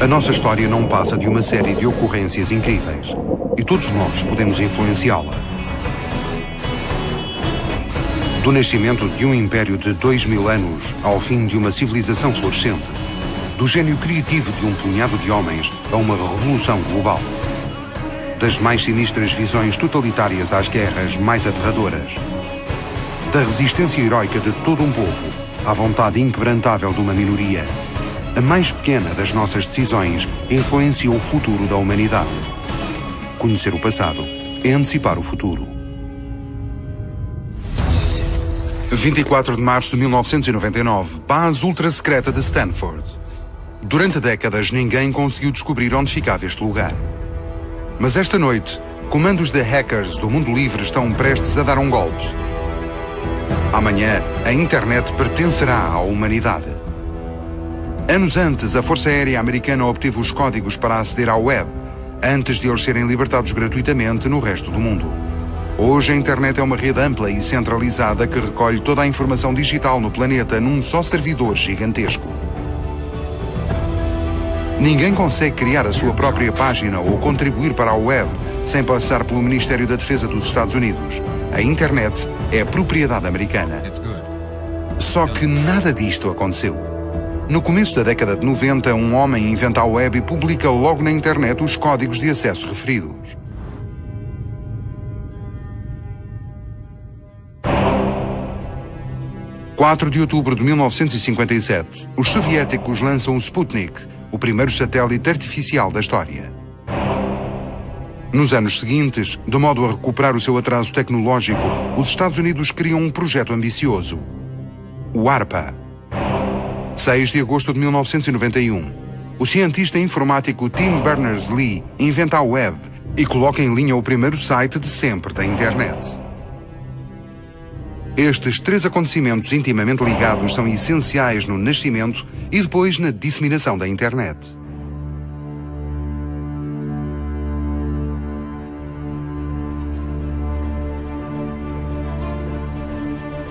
A nossa história não passa de uma série de ocorrências incríveis. E todos nós podemos influenciá-la. Do nascimento de um império de 2000 anos ao fim de uma civilização florescente. Do gênio criativo de um punhado de homens a uma revolução global. Das mais sinistras visões totalitárias às guerras mais aterradoras. Da resistência heroica de todo um povo à vontade inquebrantável de uma minoria. A mais pequena das nossas decisões influenciou o futuro da humanidade. Conhecer o passado é antecipar o futuro. 24 de março de 1999, base ultra-secreta de Stanford. Durante décadas, ninguém conseguiu descobrir onde ficava este lugar. Mas esta noite, comandos de hackers do mundo livre estão prestes a dar um golpe. Amanhã, a internet pertencerá à humanidade. Anos antes, a Força Aérea Americana obteve os códigos para aceder à web, antes de eles serem libertados gratuitamente no resto do mundo. Hoje, a internet é uma rede ampla e centralizada que recolhe toda a informação digital no planeta num só servidor gigantesco. Ninguém consegue criar a sua própria página ou contribuir para a web sem passar pelo Ministério da Defesa dos Estados Unidos. A internet é propriedade americana. Só que nada disto aconteceu. No começo da década de 90, um homem inventa a web e publica logo na internet os códigos de acesso referidos. Em 4 de outubro de 1957, os soviéticos lançam o Sputnik, o primeiro satélite artificial da história. Nos anos seguintes, de modo a recuperar o seu atraso tecnológico, os Estados Unidos criam um projeto ambicioso, o ARPA. 6 de agosto de 1991, o cientista informático Tim Berners-Lee inventa a web e coloca em linha o primeiro site de sempre da internet. Estes 3 acontecimentos intimamente ligados são essenciais no nascimento e depois na disseminação da internet.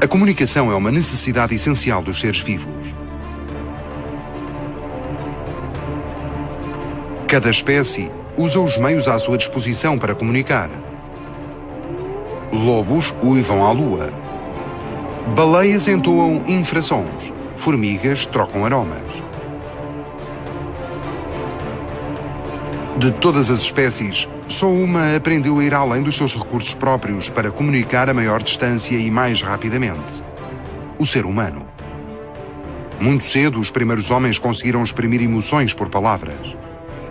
A comunicação é uma necessidade essencial dos seres vivos. Cada espécie usa os meios à sua disposição para comunicar. Lobos uivam à lua. Baleias entoam infrassons. Formigas trocam aromas. De todas as espécies, só uma aprendeu a ir além dos seus recursos próprios para comunicar a maior distância e mais rapidamente. O ser humano. Muito cedo, os primeiros homens conseguiram exprimir emoções por palavras.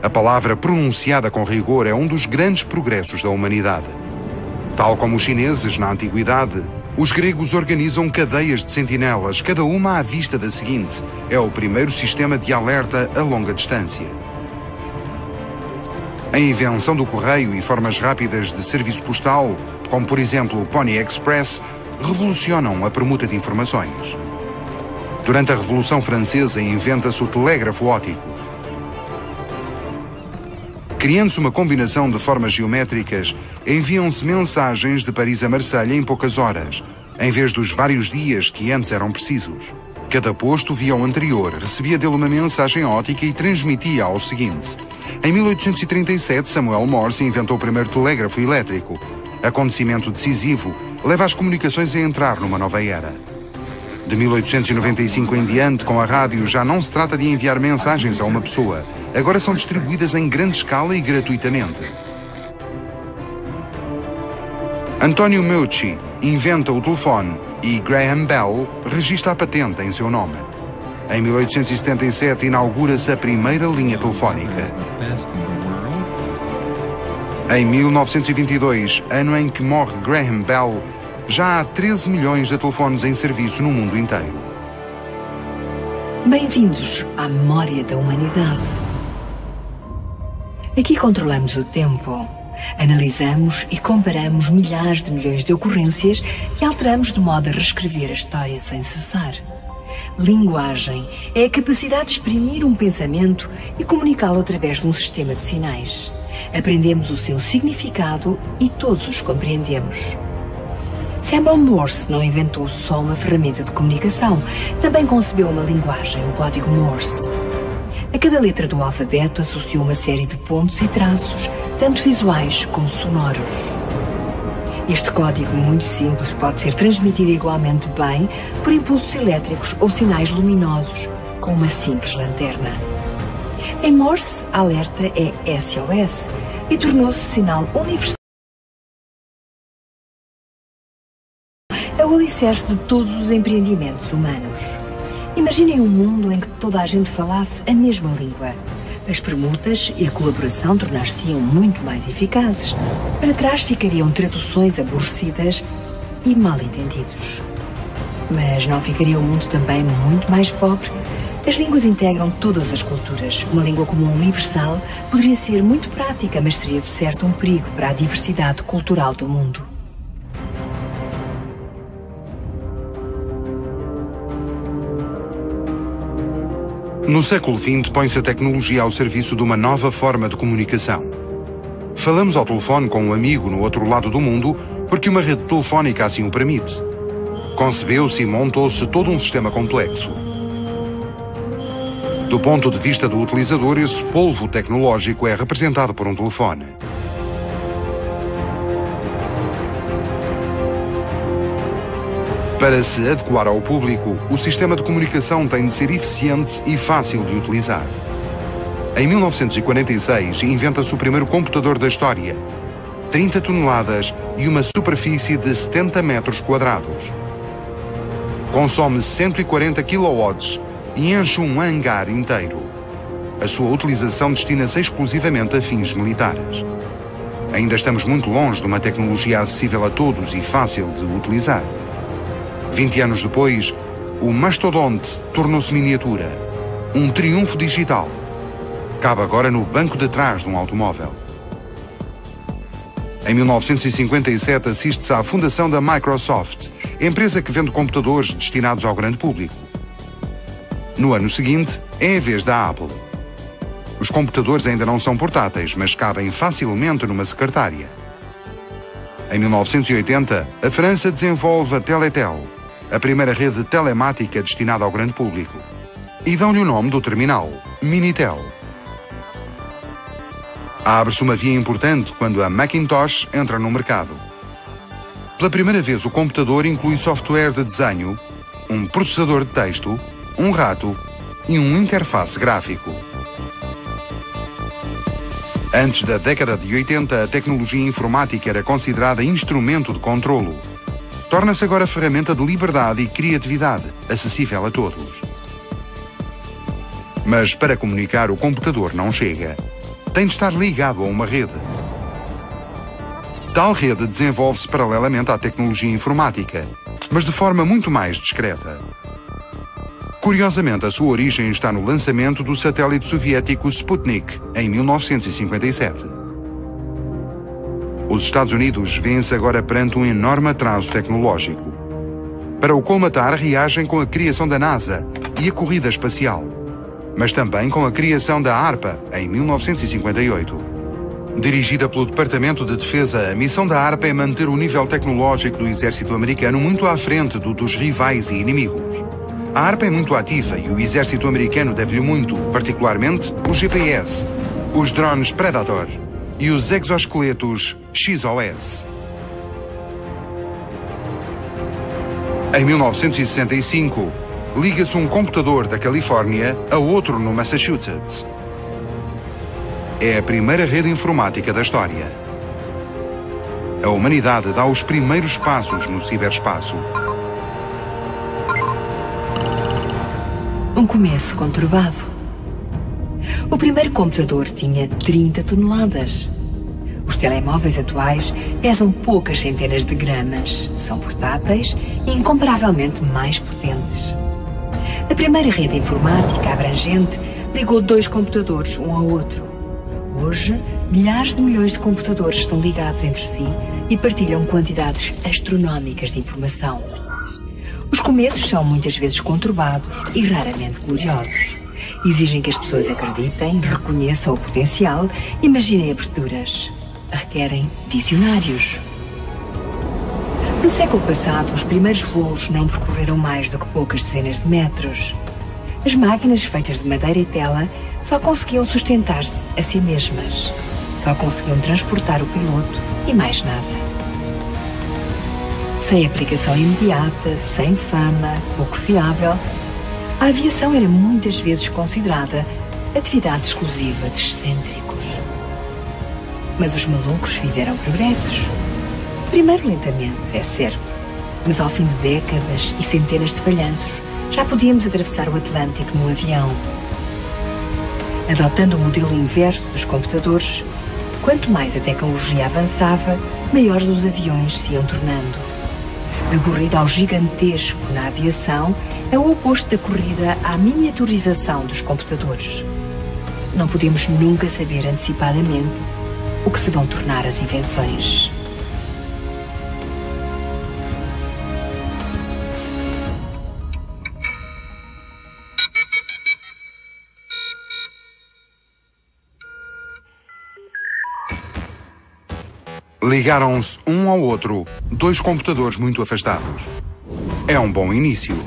A palavra pronunciada com rigor é um dos grandes progressos da humanidade. Tal como os chineses na antiguidade, os gregos organizam cadeias de sentinelas, cada uma à vista da seguinte. É o primeiro sistema de alerta a longa distância. A invenção do correio e formas rápidas de serviço postal, como por exemplo o Pony Express, revolucionam a permuta de informações. Durante a Revolução Francesa inventa-se o telégrafo óptico. Criando-se uma combinação de formas geométricas, enviam-se mensagens de Paris a Marselha em poucas horas, em vez dos vários dias que antes eram precisos. Cada posto via o anterior, recebia dele uma mensagem óptica e transmitia ao seguinte. Em 1837, Samuel Morse inventou o primeiro telégrafo elétrico. Acontecimento decisivo, leva as comunicações a entrar numa nova era. De 1895 em diante, com a rádio, já não se trata de enviar mensagens a uma pessoa. Agora são distribuídas em grande escala e gratuitamente. António Meucci inventa o telefone e Graham Bell registra a patente em seu nome. Em 1877 inaugura-se a primeira linha telefónica. Em 1922, ano em que morre Graham Bell, já há 13 milhões de telefones em serviço no mundo inteiro. Bem-vindos à memória da humanidade. Aqui controlamos o tempo, analisamos e comparamos milhares de milhões de ocorrências e alteramos de modo a reescrever a história sem cessar. Linguagem é a capacidade de exprimir um pensamento e comunicá-lo através de um sistema de sinais. Aprendemos o seu significado e todos os compreendemos. Samuel Morse não inventou só uma ferramenta de comunicação, também concebeu uma linguagem, o código Morse. A cada letra do alfabeto associou uma série de pontos e traços, tanto visuais como sonoros. Este código muito simples pode ser transmitido igualmente bem por impulsos elétricos ou sinais luminosos, com uma simples lanterna. Em Morse, a alerta é SOS e tornou-se sinal universal. É o alicerce de todos os empreendimentos humanos. Imaginem um mundo em que toda a gente falasse a mesma língua. As permutas e a colaboração tornar-se-iam muito mais eficazes. Para trás ficariam traduções aborrecidas e mal-entendidos. Mas não ficaria o mundo também muito mais pobre? As línguas integram todas as culturas. Uma língua comum universal poderia ser muito prática, mas seria de certo um perigo para a diversidade cultural do mundo. No século XX, põe-se a tecnologia ao serviço de uma nova forma de comunicação. Falamos ao telefone com um amigo no outro lado do mundo porque uma rede telefónica assim o permite. Concebeu-se e montou-se todo um sistema complexo. Do ponto de vista do utilizador, esse polvo tecnológico é representado por um telefone. Para se adequar ao público, o sistema de comunicação tem de ser eficiente e fácil de utilizar. Em 1946, inventa-se o primeiro computador da história, 30 toneladas e uma superfície de 70 metros quadrados. Consome 140 kW e enche um hangar inteiro. A sua utilização destina-se exclusivamente a fins militares. Ainda estamos muito longe de uma tecnologia acessível a todos e fácil de utilizar. 20 anos depois, o mastodonte tornou-se miniatura, um triunfo digital. Cabe agora no banco de trás de um automóvel. Em 1957, assiste-se à fundação da Microsoft, empresa que vende computadores destinados ao grande público. No ano seguinte, é a vez da Apple. Os computadores ainda não são portáteis, mas cabem facilmente numa secretária. Em 1980, a França desenvolve a Teletel, a primeira rede telemática destinada ao grande público, e dão-lhe o nome do terminal, Minitel. Abre-se uma via importante quando a Macintosh entra no mercado. Pela primeira vez, o computador inclui software de desenho, um processador de texto, um rato e um interface gráfico. Antes da década de 80, a tecnologia informática era considerada instrumento de controlo. Torna-se agora ferramenta de liberdade e criatividade, acessível a todos. Mas para comunicar, o computador não chega. Tem de estar ligado a uma rede. Tal rede desenvolve-se paralelamente à tecnologia informática, mas de forma muito mais discreta. Curiosamente, a sua origem está no lançamento do satélite soviético Sputnik, em 1957. Os Estados Unidos vêem-se agora perante um enorme atraso tecnológico. Para o colmatar, reagem com a criação da NASA e a corrida espacial, mas também com a criação da ARPA, em 1958. Dirigida pelo Departamento de Defesa, a missão da ARPA é manter o nível tecnológico do exército americano muito à frente do dos rivais e inimigos. A ARPA é muito ativa e o exército americano deve-lhe muito, particularmente o GPS, os drones Predator e os exoesqueletos XOS. Em 1965, liga-se um computador da Califórnia a outro no Massachusetts. É a primeira rede informática da história. A humanidade dá os primeiros passos no ciberespaço. Um começo conturbado. O primeiro computador tinha 30 toneladas. Os telemóveis atuais pesam poucas centenas de gramas, são portáteis e incomparavelmente mais potentes. A primeira rede informática abrangente ligou 2 computadores um ao outro. Hoje, milhares de milhões de computadores estão ligados entre si e partilham quantidades astronómicas de informação. Os começos são muitas vezes conturbados e raramente gloriosos. Exigem que as pessoas acreditem, reconheçam o potencial, imaginem aberturas. Requerem visionários. No século passado, os primeiros voos não percorreram mais do que poucas dezenas de metros. As máquinas feitas de madeira e tela só conseguiam sustentar-se a si mesmas. Só conseguiam transportar o piloto e mais nada. Sem aplicação imediata, sem fama, pouco fiável, a aviação era muitas vezes considerada atividade exclusiva de excêntricos. Mas os malucos fizeram progressos. Primeiro lentamente, é certo, mas ao fim de décadas e centenas de falhanços, já podíamos atravessar o Atlântico num avião. Adotando o modelo inverso dos computadores, quanto mais a tecnologia avançava, maiores os aviões se iam tornando. A corrida ao gigantesco na aviação é o oposto da corrida à miniaturização dos computadores. Não podemos nunca saber antecipadamente o que se vão tornar as invenções. Ligaram-se um ao outro dois computadores muito afastados. É um bom início.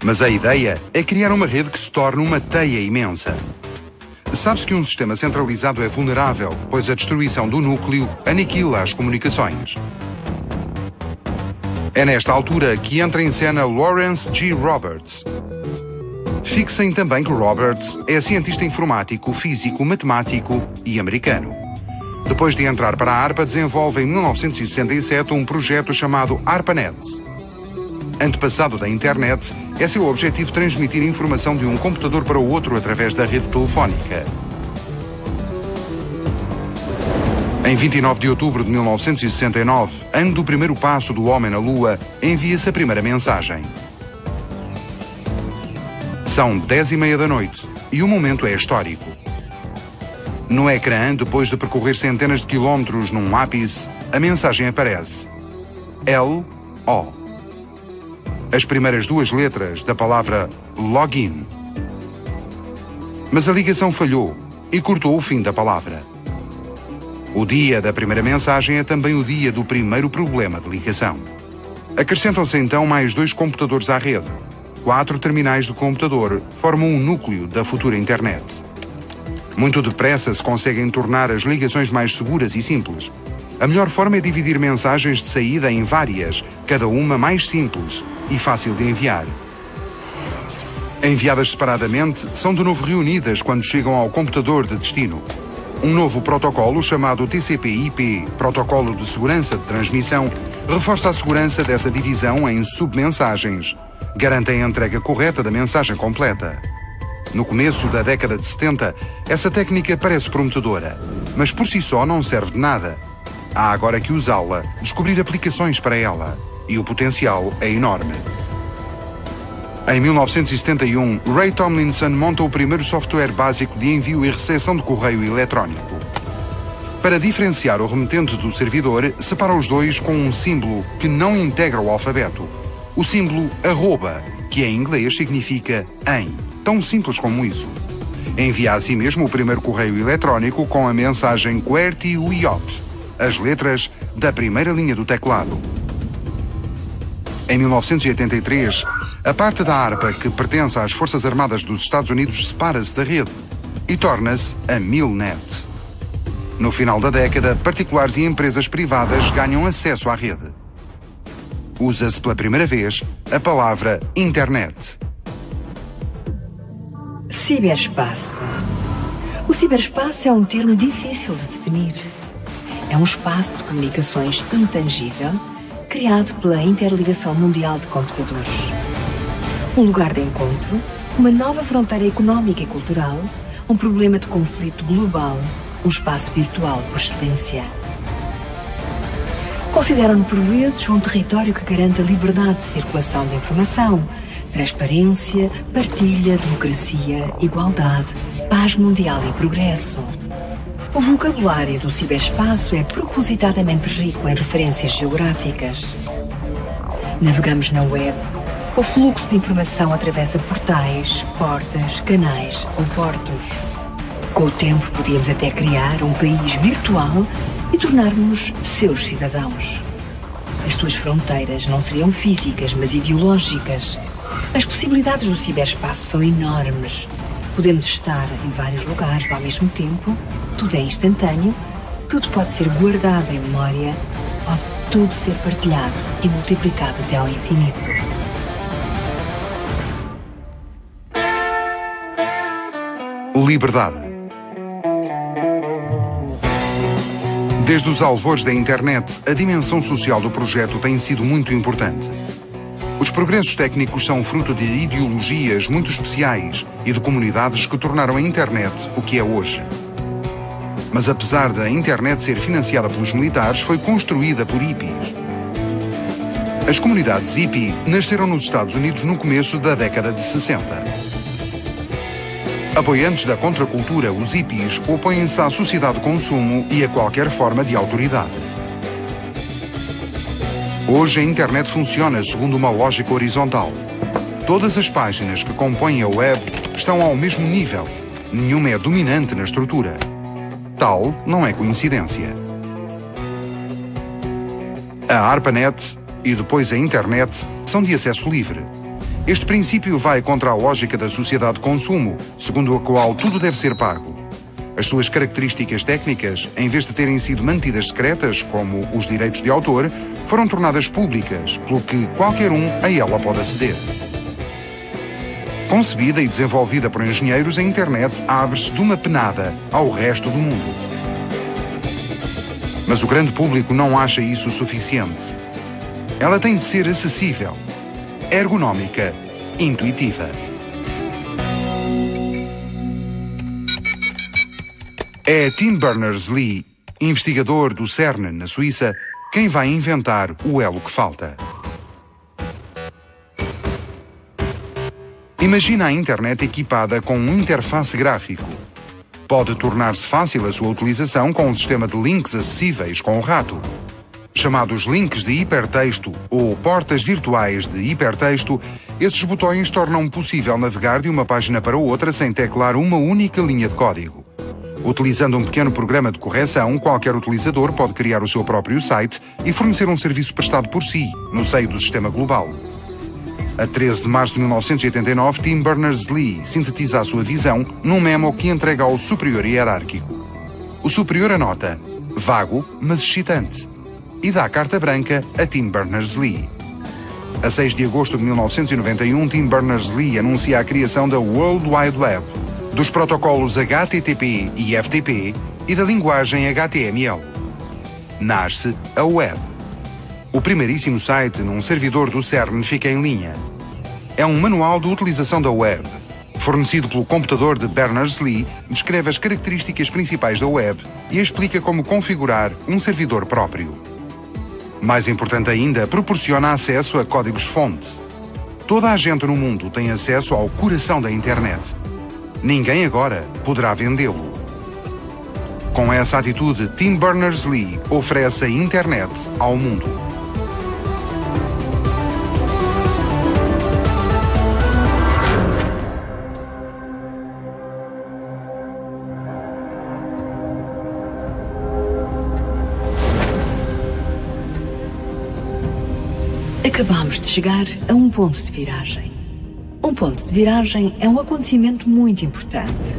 Mas a ideia é criar uma rede que se torne uma teia imensa. Sabe-se que um sistema centralizado é vulnerável, pois a destruição do núcleo aniquila as comunicações. É nesta altura que entra em cena Lawrence G. Roberts. Fixem também que Roberts é cientista informático, físico, matemático e americano. Depois de entrar para a ARPA, desenvolve em 1967 um projeto chamado ARPANET. Antepassado da internet, é seu objetivo transmitir informação de um computador para o outro através da rede telefónica. Em 29 de outubro de 1969, ano do primeiro passo do homem na Lua, envia-se a primeira mensagem. São 10h30 da noite e o momento é histórico. No ecrã, depois de percorrer centenas de quilómetros num ápice, a mensagem aparece. L-O. As primeiras duas letras da palavra login. Mas a ligação falhou e cortou o fim da palavra. O dia da primeira mensagem é também o dia do primeiro problema de ligação. Acrescentam-se então mais dois computadores à rede. 4 terminais de computador formam um núcleo da futura internet. Muito depressa se conseguem tornar as ligações mais seguras e simples. A melhor forma é dividir mensagens de saída em várias, cada uma mais simples e fácil de enviar. Enviadas separadamente, são de novo reunidas quando chegam ao computador de destino. Um novo protocolo chamado TCP/IP, Protocolo de Segurança de Transmissão, reforça a segurança dessa divisão em submensagens. Garante a entrega correta da mensagem completa. No começo da década de 70, essa técnica parece prometedora, mas por si só não serve de nada. Há agora que usá-la, descobrir aplicações para ela, e o potencial é enorme. Em 1971, Ray Tomlinson monta o primeiro software básico de envio e recepção de correio eletrónico. Para diferenciar o remetente do servidor, separa os dois com um símbolo que não integra o alfabeto. O símbolo arroba, que em inglês significa em. Tão simples como isso. Envia a si mesmo o primeiro correio eletrónico com a mensagem QWERTY-UIOP, as letras da primeira linha do teclado. Em 1983, a parte da ARPA que pertence às Forças Armadas dos Estados Unidos separa-se da rede e torna-se a Milnet. No final da década, particulares e empresas privadas ganham acesso à rede. Usa-se pela primeira vez a palavra internet. Ciberespaço. O ciberespaço é um termo difícil de definir. É um espaço de comunicações intangível criado pela interligação mundial de computadores. Um lugar de encontro, uma nova fronteira económica e cultural, um problema de conflito global, um espaço virtual por excelência. Consideram-no por vezes um território que garante a liberdade de circulação de informação, transparência, partilha, democracia, igualdade, paz mundial e progresso. O vocabulário do ciberespaço é propositadamente rico em referências geográficas. Navegamos na web. O fluxo de informação atravessa portais, portas, canais ou portos. Com o tempo podíamos até criar um país virtual e tornar-nos seus cidadãos. As suas fronteiras não seriam físicas, mas ideológicas. As possibilidades do ciberespaço são enormes. Podemos estar em vários lugares ao mesmo tempo, tudo é instantâneo, tudo pode ser guardado em memória, pode tudo ser partilhado e multiplicado até ao infinito. Liberdade. Desde os alvores da internet, a dimensão social do projeto tem sido muito importante. Os progressos técnicos são fruto de ideologias muito especiais e de comunidades que tornaram a internet o que é hoje. Mas apesar da internet ser financiada pelos militares, foi construída por hippies. As comunidades hippie nasceram nos Estados Unidos no começo da década de 60. Apoiantes da contracultura, os hippies opõem-se à sociedade de consumo e a qualquer forma de autoridade. Hoje a internet funciona segundo uma lógica horizontal. Todas as páginas que compõem a web estão ao mesmo nível. Nenhuma é dominante na estrutura. Tal não é coincidência. A ARPANET e depois a internet são de acesso livre. Este princípio vai contra a lógica da sociedade de consumo, segundo a qual tudo deve ser pago. As suas características técnicas, em vez de terem sido mantidas secretas, como os direitos de autor, foram tornadas públicas, pelo que qualquer um a ela pode aceder. Concebida e desenvolvida por engenheiros, a internet abre-se de uma penada ao resto do mundo. Mas o grande público não acha isso suficiente. Ela tem de ser acessível, ergonómica, intuitiva. É Tim Berners-Lee, investigador do CERN na Suíça, quem vai inventar o elo que falta. Imagina a internet equipada com um interface gráfico. Pode tornar-se fácil a sua utilização com um sistema de links acessíveis com o rato. Chamados links de hipertexto ou portas virtuais de hipertexto, esses botões tornam possível navegar de uma página para outra sem teclar uma única linha de código. Utilizando um pequeno programa de correção, qualquer utilizador pode criar o seu próprio site e fornecer um serviço prestado por si, no seio do sistema global. A 13 de março de 1989, Tim Berners-Lee sintetiza a sua visão num memo que entrega ao superior hierárquico. O superior anota, vago, mas excitante, e dá carta branca a Tim Berners-Lee. A 6 de agosto de 1991, Tim Berners-Lee anuncia a criação da World Wide Web, dos protocolos HTTP e FTP e da linguagem HTML. Nasce a web. O primeiríssimo site num servidor do CERN fica em linha. É um manual de utilização da web. Fornecido pelo computador de Berners-Lee, descreve as características principais da web e explica como configurar um servidor próprio. Mais importante ainda, proporciona acesso a códigos-fonte. Toda a gente no mundo tem acesso ao coração da internet. Ninguém agora poderá vendê-lo. Com essa atitude, Tim Berners-Lee oferece a internet ao mundo. Acabamos de chegar a um ponto de viragem. Um ponto de viragem é um acontecimento muito importante.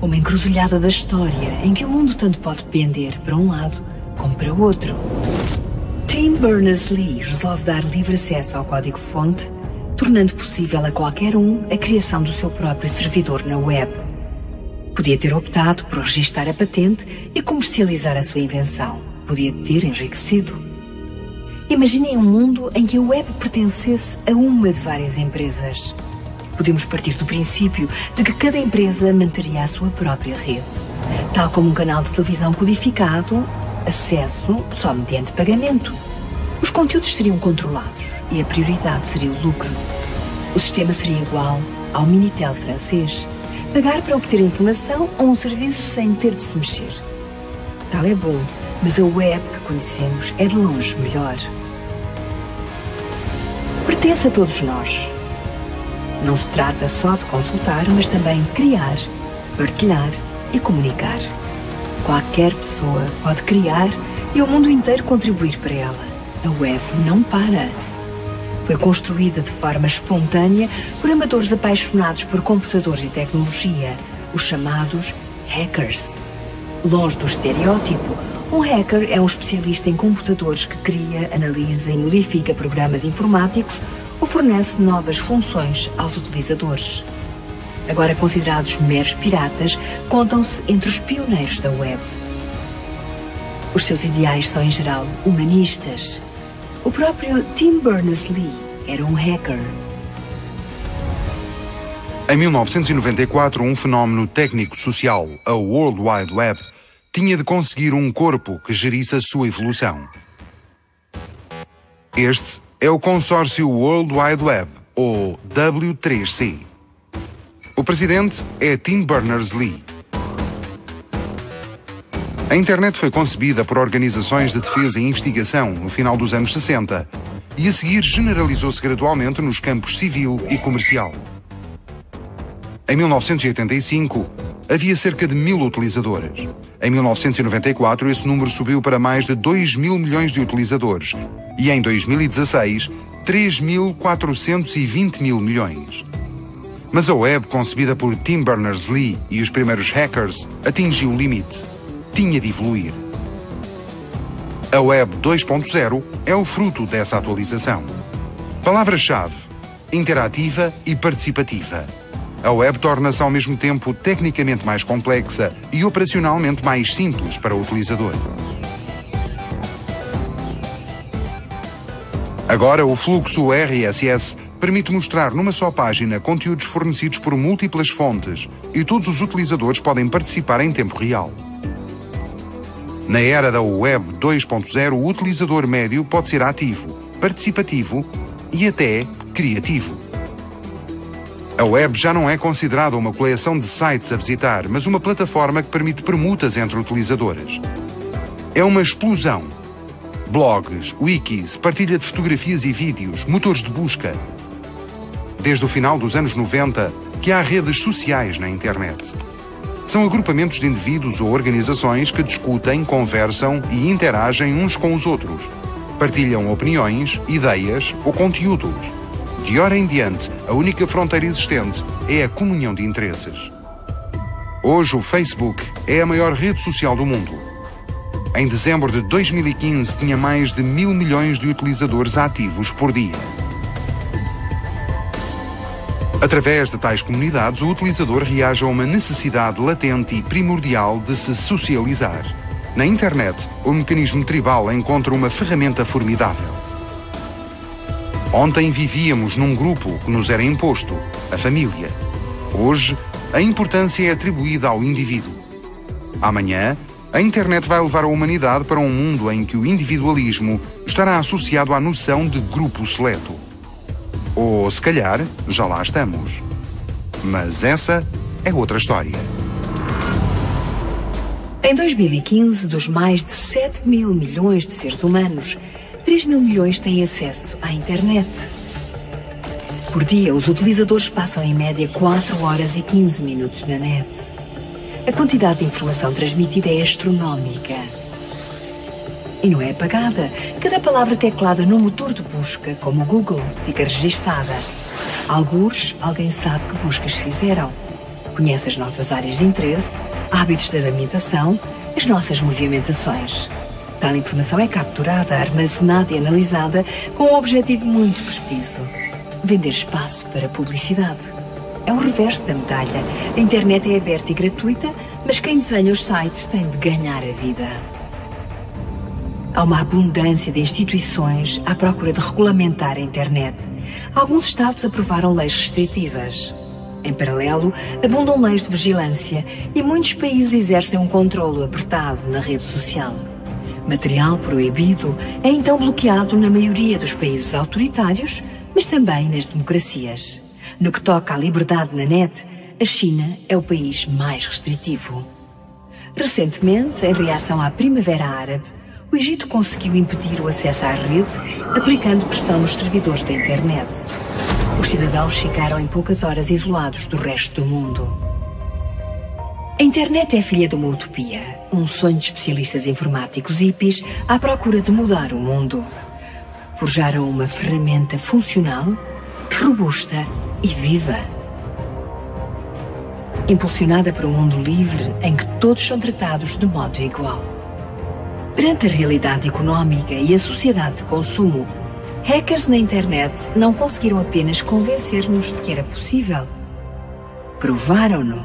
Uma encruzilhada da história em que o mundo tanto pode pender para um lado como para o outro. Tim Berners-Lee resolve dar livre acesso ao código-fonte, tornando possível a qualquer um a criação do seu próprio servidor na web. Podia ter optado por registar a patente e comercializar a sua invenção. Podia ter enriquecido. Imaginem um mundo em que a web pertencesse a uma de várias empresas. Podemos partir do princípio de que cada empresa manteria a sua própria rede. Tal como um canal de televisão codificado, acesso só mediante pagamento. Os conteúdos seriam controlados e a prioridade seria o lucro. O sistema seria igual ao Minitel francês. Pagar para obter informação ou um serviço sem ter de se mexer. Tal é bom, mas a web que conhecemos é de longe melhor. Pertence a todos nós. Não se trata só de consultar, mas também criar, partilhar e comunicar. Qualquer pessoa pode criar e o mundo inteiro contribuir para ela. A web não para. Foi construída de forma espontânea por amadores apaixonados por computadores e tecnologia, os chamados hackers. Longe do estereótipo, um hacker é um especialista em computadores que cria, analisa e modifica programas informáticos ou fornece novas funções aos utilizadores. Agora considerados meros piratas, contam-se entre os pioneiros da web. Os seus ideais são, em geral, humanistas. O próprio Tim Berners-Lee era um hacker. Em 1994, um fenómeno técnico-social, a World Wide Web, tinha de conseguir um corpo que gerisse a sua evolução. Este é o consórcio World Wide Web, ou W3C. O presidente é Tim Berners-Lee. A internet foi concebida por organizações de defesa e investigação no final dos anos 60 e a seguir generalizou-se gradualmente nos campos civil e comercial. Em 1985, havia cerca de 1000 utilizadores. Em 1994, esse número subiu para mais de 2.000 milhões de utilizadores e em 2016, 3.420 mil milhões. Mas a web, concebida por Tim Berners-Lee e os primeiros hackers, atingiu o limite. Tinha de evoluir. A Web 2.0 é o fruto dessa atualização. Palavra-chave: interativa e participativa. A web torna-se ao mesmo tempo tecnicamente mais complexa e operacionalmente mais simples para o utilizador. Agora, o fluxo RSS permite mostrar numa só página conteúdos fornecidos por múltiplas fontes e todos os utilizadores podem participar em tempo real. Na era da Web 2.0, o utilizador médio pode ser ativo, participativo e até criativo. A web já não é considerada uma coleção de sites a visitar, mas uma plataforma que permite permutas entre utilizadores. É uma explosão. Blogs, wikis, partilha de fotografias e vídeos, motores de busca. Desde o final dos anos 90, que há redes sociais na internet. São agrupamentos de indivíduos ou organizações que discutem, conversam e interagem uns com os outros. Partilham opiniões, ideias ou conteúdos. De hora em diante, a única fronteira existente é a comunhão de interesses. Hoje, o Facebook é a maior rede social do mundo. Em dezembro de 2015, tinha mais de 1.000 milhões de utilizadores ativos por dia. Através de tais comunidades, o utilizador reage a uma necessidade latente e primordial de se socializar. Na internet, o mecanismo tribal encontra uma ferramenta formidável. Ontem vivíamos num grupo que nos era imposto, a família. Hoje, a importância é atribuída ao indivíduo. Amanhã, a internet vai levar a humanidade para um mundo em que o individualismo estará associado à noção de grupo seleto. Ou, se calhar, já lá estamos. Mas essa é outra história. Em 2015, dos mais de 7.000 milhões de seres humanos, 3.000 milhões têm acesso à internet. Por dia, os utilizadores passam em média 4 horas e 15 minutos na net. A quantidade de informação transmitida é astronómica. E não é apagada. Cada palavra teclada no motor de busca, como o Google, fica registada. Algures, alguém sabe que buscas fizeram. Conhece as nossas áreas de interesse, hábitos de alimentação, as nossas movimentações. Tal informação é capturada, armazenada e analisada com um objetivo muito preciso: vender espaço para publicidade. É o reverso da medalha. A internet é aberta e gratuita, mas quem desenha os sites tem de ganhar a vida. Há uma abundância de instituições à procura de regulamentar a internet. Alguns estados aprovaram leis restritivas. Em paralelo, abundam leis de vigilância e muitos países exercem um controlo apertado na rede social. Material proibido é então bloqueado na maioria dos países autoritários, mas também nas democracias. No que toca à liberdade na net, a China é o país mais restritivo. Recentemente, em reação à Primavera Árabe, o Egito conseguiu impedir o acesso à rede, aplicando pressão nos servidores da internet. Os cidadãos ficaram em poucas horas isolados do resto do mundo. A internet é filha de uma utopia, um sonho de especialistas informáticos hippies à procura de mudar o mundo. forjaram uma ferramenta funcional, robusta e viva. Impulsionada para um mundo livre em que todos são tratados de modo igual. Perante a realidade económica e a sociedade de consumo, hackers na internet não conseguiram apenas convencer-nos de que era possível. Provaram-no.